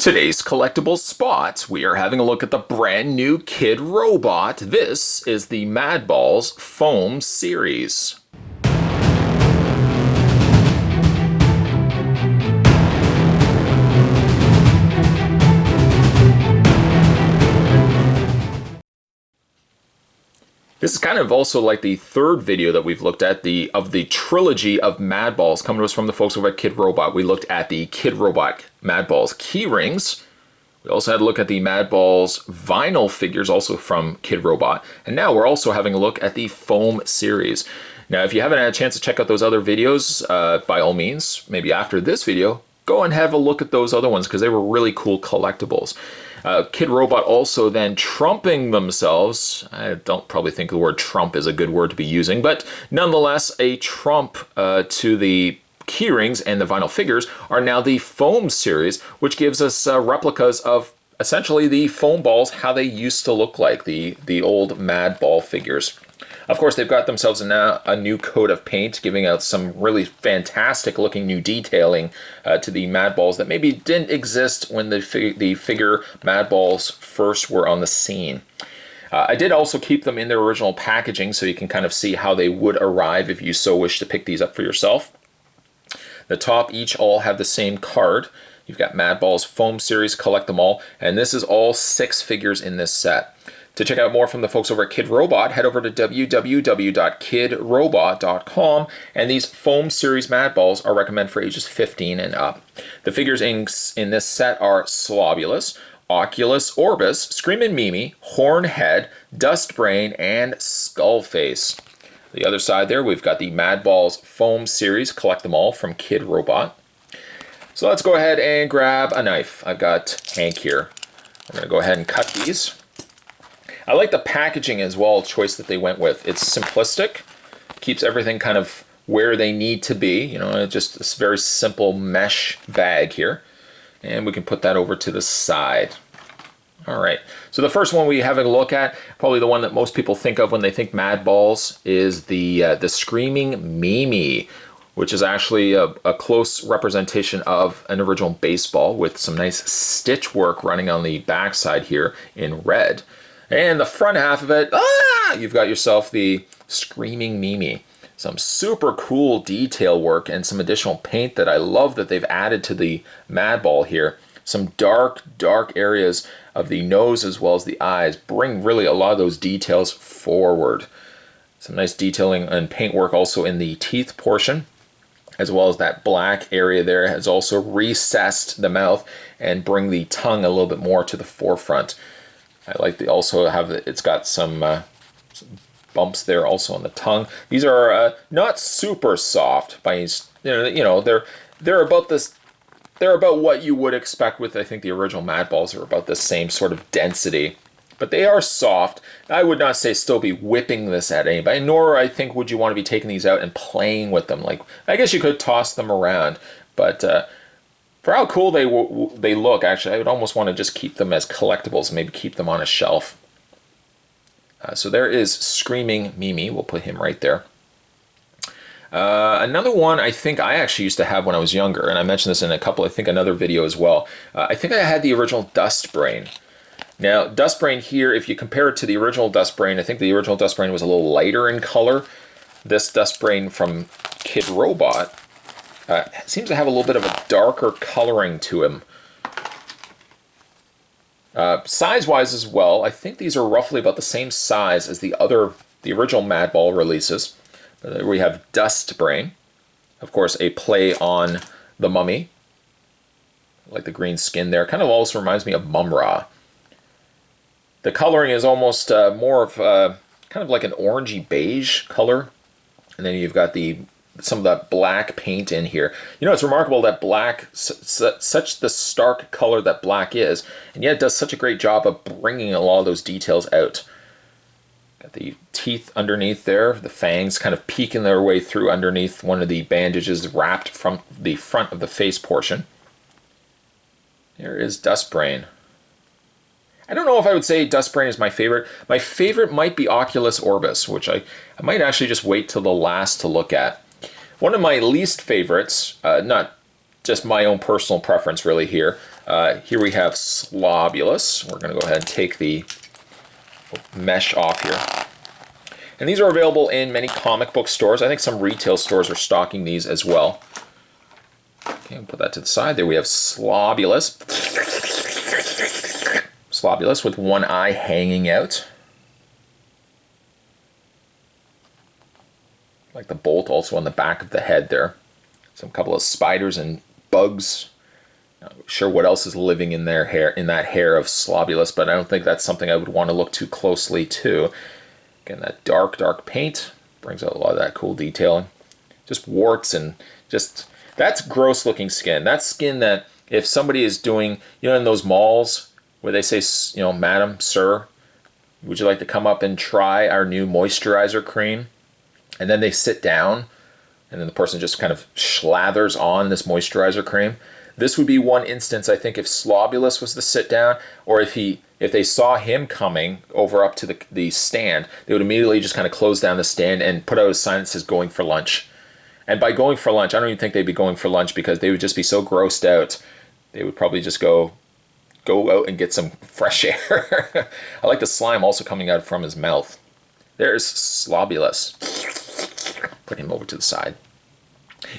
Today's collectible spot, we are having a look at the brand new Kidrobot. This is the MadBalls foam series. This is kind of also like the third video that we've looked at of the trilogy of MadBalls coming to us from the folks over at Kidrobot. We looked at the Kidrobot MadBalls key rings. We also had a look at the MadBalls vinyl figures, also from Kidrobot. And now we're also having a look at the foam series. Now, if you haven't had a chance to check out those other videos, by all means, maybe after this video, go and have a look at those other ones because they were really cool collectibles. Kidrobot also then trumping themselves. I don't probably think the word trump is a good word to be using, but nonetheless, a trump to the keyrings and the vinyl figures are now the foam series, which gives us replicas of essentially the foam balls, how they used to look like, the old MadBall figures. Of course, they've got themselves a new coat of paint, giving out some really fantastic looking new detailing to the MadBalls that maybe didn't exist when the figure MadBalls first were on the scene. I did also keep them in their original packaging so you can kind of see how they would arrive if you so wish to pick these up for yourself. The top each all have the same card. You've got MadBalls Foam Series, Collect Them All, and this is all 6 figures in this set. To check out more from the folks over at Kidrobot, head over to www.kidrobot.com, and these Foam Series MadBalls are recommended for ages 15 and up. The figures in this set are Slobulus, Oculus Orbis, Screaming Meanie, Hornhead, Dustbrain, and Skullface. The other side there, we've got the MadBalls Foam Series, Collect Them All from Kidrobot. So let's go ahead and grab a knife. I've got Hank here. I'm going to go ahead and cut these. I like the packaging as well, choice that they went with. It's simplistic, keeps everything kind of where they need to be. You know, just this very simple mesh bag here. And we can put that over to the side. All right, so the first one we have a look at, probably the one that most people think of when they think MadBalls, is the Screaming Meanie, which is actually a close representation of an original baseball with some nice stitch work running on the backside here in red. And the front half of it, you've got yourself the Screaming Meanie. Some super cool detail work and some additional paint that I love that they've added to the MadBall here. Some dark areas of the nose as well as the eyes bring really a lot of those details forward. Some nice detailing and paint work also in the teeth portion, as well as that black area there has also recessed the mouth and bring the tongue a little bit more to the forefront. I like the also have it's got some bumps there also on the tongue. These are not super soft by they're about this. They're about what you would expect with, I think, the original MadBalls are about the same sort of density. But they are soft. I would not say still be whipping this at anybody, nor I think would you want to be taking these out and playing with them. Like, I guess you could toss them around, but for how cool they look, actually, I would almost want to just keep them as collectibles, maybe keep them on a shelf. So there is Screaming Meanie. We'll put him right there. Another one I think I actually used to have when I was younger, and I mentioned this in another video as well. I think I had the original Dustbrain. Now, Dustbrain here, if you compare it to the original Dustbrain, I think the original Dustbrain was a little lighter in color. This Dustbrain from Kidrobot seems to have a little bit of a darker coloring to him. Size-wise as well, I think these are roughly about the same size as the original MadBall releases. There we have Dustbrain, of course, a play on the Mummy. I like the green skin there. Kind of also reminds me of Mum-Ra. The coloring is almost more of kind of like an orangey beige color. And then you've got some of that black paint in here. You know, it's remarkable that black, such the stark color that black is, and yet it does such a great job of bringing a lot of those details out. Got the teeth underneath there, the fangs kind of peeking their way through underneath one of the bandages wrapped from the front of the face portion. There is Dustbrain. I don't know if I would say Dustbrain is my favorite. My favorite might be Oculus Orbis, which I might actually just wait till the last to look at. One of my least favorites, not just my own personal preference really here. Here we have Slobulus. We're going to go ahead and take the mesh off here. And these are available in many comic book stores. I think some retail stores are stocking these as well. Okay, I'll put that to the side. There we have Slobulus. Slobulus with one eye hanging out. Like the bolt also on the back of the head there. Some couple of spiders and bugs. Not sure what else is living in their hair, in that hair of Slobulus, but I don't think that's something I would want to look too closely to. Again, that dark paint brings out a lot of that cool detailing. Just warts and just, that's gross looking skin. That's skin that if somebody is doing, you know, in those malls where they say, you know, madam, sir, would you like to come up and try our new moisturizer cream? And then they sit down and then the person just kind of slathers on this moisturizer cream. This would be one instance, I think, if Slobulus was to sit down, or if they saw him coming over up to the stand, they would immediately just kind of close down the stand and put out a sign that says going for lunch. And by going for lunch, I don't even think they'd be going for lunch because they would just be so grossed out. They would probably just go out and get some fresh air. I like the slime also coming out from his mouth. There's Slobulus. Put him over to the side.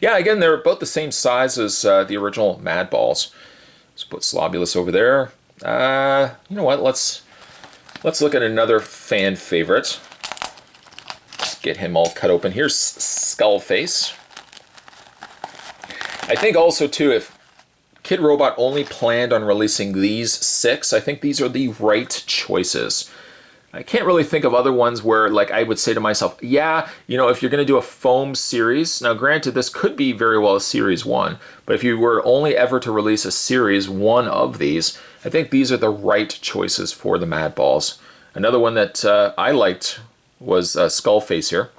Yeah, again, they're about the same size as the original MadBalls. Let's put Slobulus over there. You know what? Let's look at another fan favorite. Let's get him all cut open. Here's Skullface. I think also too, if Kidrobot only planned on releasing these 6, I think these are the right choices. I can't really think of other ones where, like, I would say to myself, yeah, you know, if you're going to do a foam series, now granted, this could be very well a series 1, but if you were only ever to release a series 1 of these, I think these are the right choices for the MadBalls. Another one that I liked was Skullface here,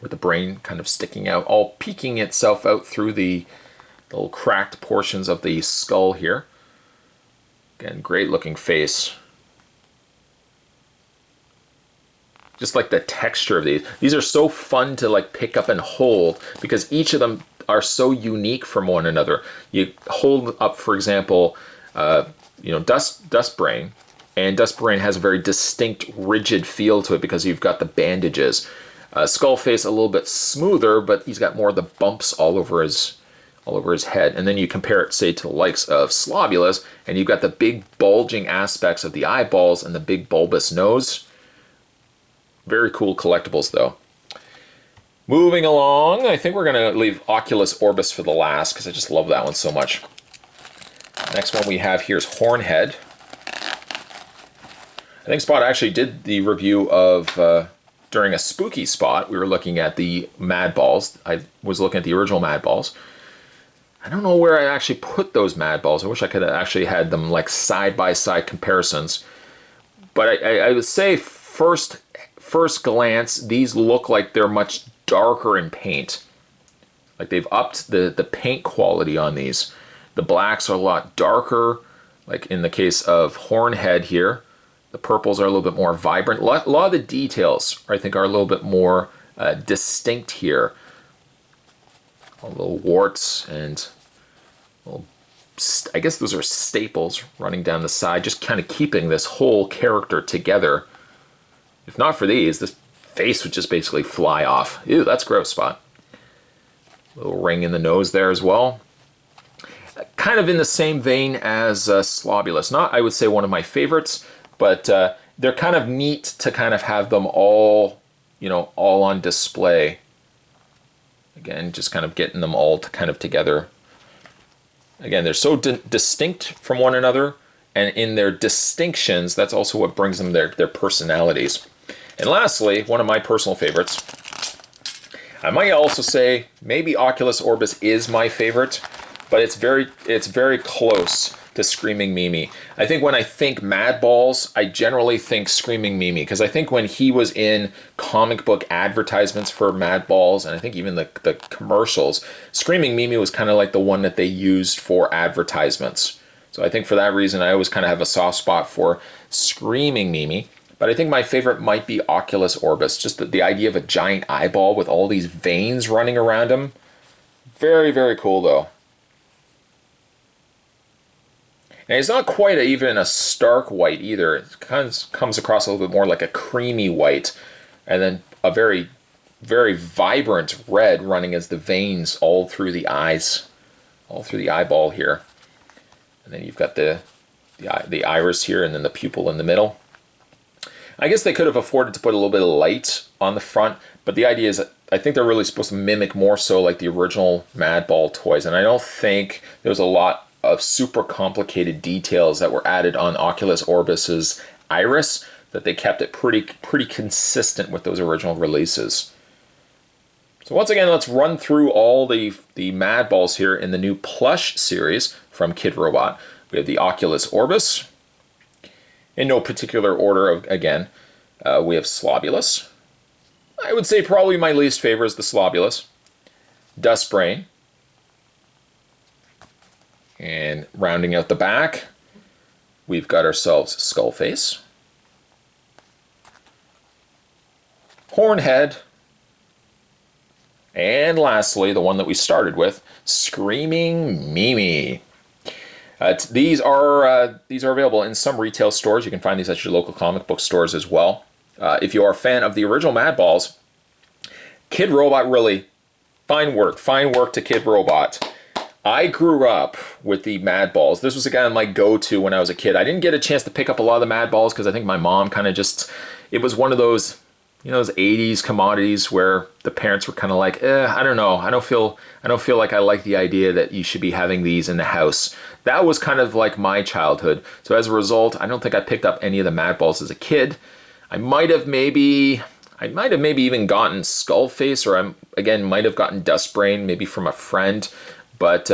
with the brain kind of sticking out, all peeking itself out through the little cracked portions of the skull here. Again, great looking face. Just like the texture of these. These are so fun to like pick up and hold because each of them are so unique from one another. You hold up, for example, you know, Dust Brain, and Dust Brain has a very distinct, rigid feel to it because you've got the bandages. Skullface a little bit smoother, but he's got more of the bumps all over his head. And then you compare it, say, to the likes of Slobulus, and you've got the big bulging aspects of the eyeballs and the big bulbous nose. Very cool collectibles, though. Moving along, I think we're going to leave Oculus Orbis for the last because I just love that one so much. Next one we have here is Hornhead. I think Spot actually did the review of, during a spooky spot, we were looking at the MadBalls. I was looking at the original MadBalls. I don't know where I actually put those MadBalls. I wish I could have actually had them like side-by-side comparisons. But I would say first glance, these look like they're much darker in paint. Like they've upped the paint quality on these. The blacks are a lot darker, like in the case of Hornhead here. The purples are a little bit more vibrant. A lot of the details, I think, are a little bit more distinct here. A little warts and little, I guess those are staples running down the side, just kind of keeping this whole character together. If not for these, this face would just basically fly off. Ew, that's gross, Spot. Little ring in the nose there as well. Kind of in the same vein as Slobulus. Not, I would say, one of my favorites, but they're kind of neat to kind of have them all, you know, all on display. Again, just kind of getting them all kind of together. Again, they're so distinct from one another, and in their distinctions, that's also what brings them their personalities. And lastly, one of my personal favorites, I might also say maybe Oculus Orbis is my favorite, but it's very close to Screaming Meanie. I think when I think MadBalls, I generally think Screaming Meanie, because I think when he was in comic book advertisements for MadBalls, and I think even the commercials, Screaming Meanie was kind of like the one that they used for advertisements. So I think for that reason, I always kind of have a soft spot for Screaming Meanie. But I think my favorite might be Oculus Orbis. Just the idea of a giant eyeball with all these veins running around him. Very, very cool, though. And it's not quite even a stark white either. It kind of comes across a little bit more like a creamy white, and then a very, very vibrant red running as the veins all through the eyes, all through the eyeball here. And then you've got the iris here, and then the pupil in the middle. I guess they could have afforded to put a little bit of light on the front, but the idea is that I think they're really supposed to mimic more so like the original MadBall toys, and I don't think there was a lot of super complicated details that were added on Oculus Orbis's iris, that they kept it pretty consistent with those original releases. So once again, let's run through all the MadBalls here in the new plush series from Kidrobot. We have the Oculus Orbis. In no particular order, again, we have Slobulus. I would say probably my least favorite is the Slobulus. Dustbrain. And rounding out the back, we've got ourselves Skullface. Hornhead. And lastly, the one that we started with, Screaming Meanie. These are available in some retail stores. You can find these at your local comic book stores as well. If you are a fan of the original MadBalls, Kidrobot, really fine work to Kidrobot. I grew up with the MadBalls. This was again my go-to when I was a kid. I didn't get a chance to pick up a lot of the MadBalls because I think my mom kind of just, it was one of those, you know, those 80s commodities where the parents were kind of like, I don't know. I don't feel like I like the idea that you should be having these in the house. That was kind of like my childhood. So as a result, I don't think I picked up any of the MadBalls as a kid. I might have maybe even gotten Skullface, or might have gotten Dustbrain, maybe from a friend. But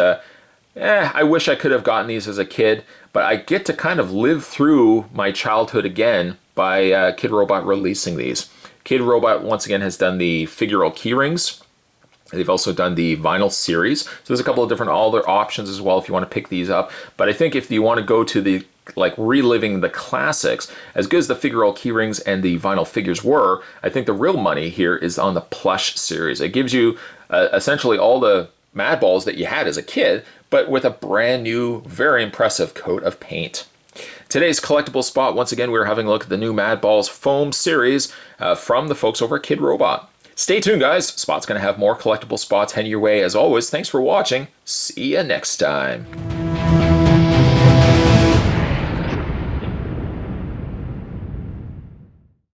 I wish I could have gotten these as a kid. But I get to kind of live through my childhood again by Kidrobot releasing these. Kidrobot, once again, has done the figural keyrings. They've also done the vinyl series. So there's a couple of different other options as well if you want to pick these up. But I think if you want to go to the, like, reliving the classics, as good as the figural keyrings and the vinyl figures were, I think the real money here is on the plush series. It gives you essentially all the MadBalls that you had as a kid, but with a brand new, very impressive coat of paint. Today's collectible spot, once again, we're having a look at the new MadBalls foam series from the folks over at Kidrobot. Stay tuned, guys. Spot's going to have more collectible spots heading your way. As always, thanks for watching. See you next time.